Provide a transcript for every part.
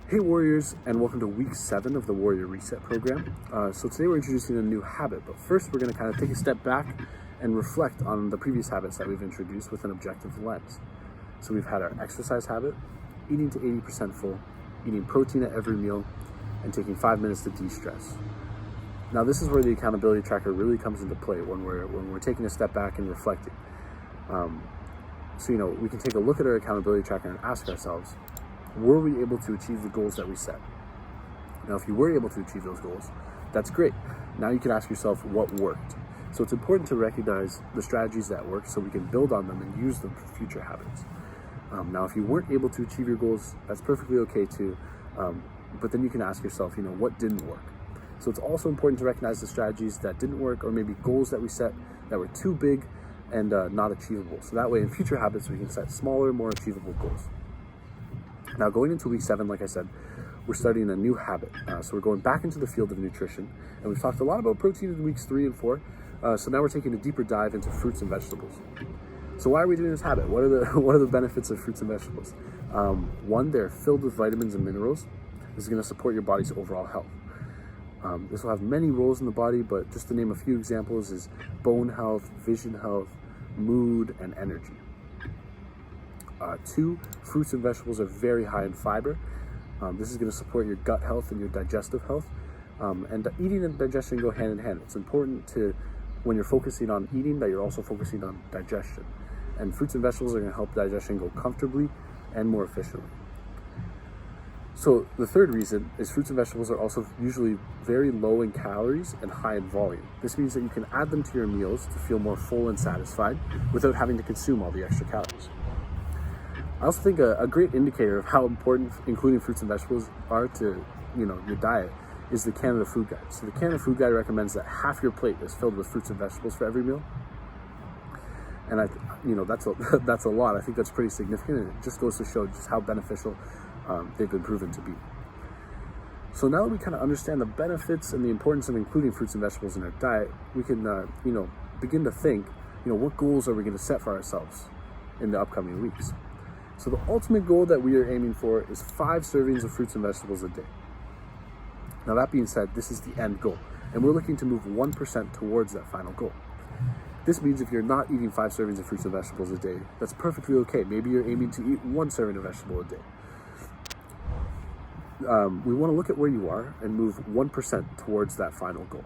Hey Warriors, and welcome to week 7 of the Warrior Reset program. So today we're introducing a new habit, but first we're going to kind of take a step back and reflect on the previous habits that we've introduced with an objective lens. So we've had our exercise habit, eating to 80% full, eating protein at every meal, and taking 5 minutes to de-stress. Now this is where the accountability tracker really comes into play when we're taking a step back and reflecting. So we can take a look at our accountability tracker and ask ourselves, were we able to achieve the goals that we set? Now, if you were able to achieve those goals, that's great. Now you can ask yourself what worked. So it's important to recognize the strategies that work so we can build on them and use them for future habits. Now, if you weren't able to achieve your goals, that's perfectly okay too. But then you can ask yourself, what didn't work? So it's also important to recognize the strategies that didn't work, or maybe goals that we set that were too big and not achievable. So that way in future habits, we can set smaller, more achievable goals. Now, going into week 7, like I said, we're starting a new habit. So we're going back into the field of nutrition, and we've talked a lot about protein in weeks 3 and 4. So now we're taking a deeper dive into fruits and vegetables. So why are we doing this habit? What are the benefits of fruits and vegetables? One, they're filled with vitamins and minerals. This is going to support your body's overall health. This will have many roles in the body, but just to name a few examples is bone health, vision health, mood, and energy. 2, fruits and vegetables are very high in fiber. This is going to support your gut health and your digestive health. And eating and digestion go hand in hand. It's important to, when you're focusing on eating, that you're also focusing on digestion. And fruits and vegetables are going to help digestion go comfortably and more efficiently. So the third reason is fruits and vegetables are also usually very low in calories and high in volume. This means that you can add them to your meals to feel more full and satisfied without having to consume all the extra calories. I also think a great indicator of how important including fruits and vegetables are to your diet is the Canada Food Guide. So the Canada Food Guide recommends that half your plate is filled with fruits and vegetables for every meal. And that's a lot. I think that's pretty significant, and it just goes to show just how beneficial they've been proven to be. So now that we kind of understand the benefits and the importance of including fruits and vegetables in our diet, we can begin to think, what goals are we going to set for ourselves in the upcoming weeks? So the ultimate goal that we are aiming for is 5 servings of fruits and vegetables a day. Now that being said, this is the end goal, and we're looking to move 1% towards that final goal. This means if you're not eating 5 servings of fruits and vegetables a day, that's perfectly okay. Maybe you're aiming to eat 1 serving of vegetable a day. We want to look at where you are and move 1% towards that final goal.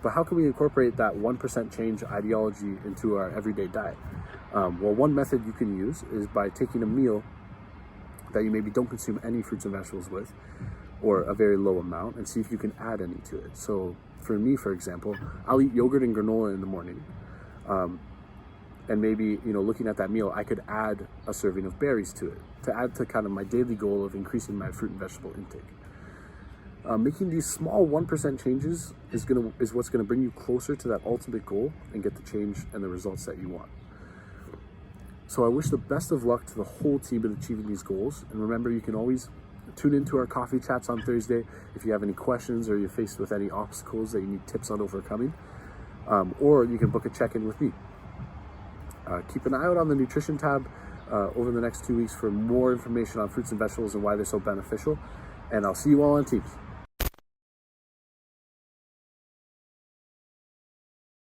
But how can we incorporate that 1% change ideology into our everyday diet? Well, one method you can use is by taking a meal that you maybe don't consume any fruits and vegetables with, or a very low amount, and see if you can add any to it. So for me, for example, I'll eat yogurt and granola in the morning. And maybe, looking at that meal, I could add a serving of berries to it, to add to kind of my daily goal of increasing my fruit and vegetable intake. Making these small 1% changes is what's going to bring you closer to that ultimate goal and get the change and the results that you want. So I wish the best of luck to the whole team in achieving these goals. And remember, you can always tune into our coffee chats on Thursday if you have any questions or you're faced with any obstacles that you need tips on overcoming. Or you can book a check-in with me. Keep an eye out on the nutrition tab over the next 2 weeks for more information on fruits and vegetables and why they're so beneficial. And I'll see you all on Teams.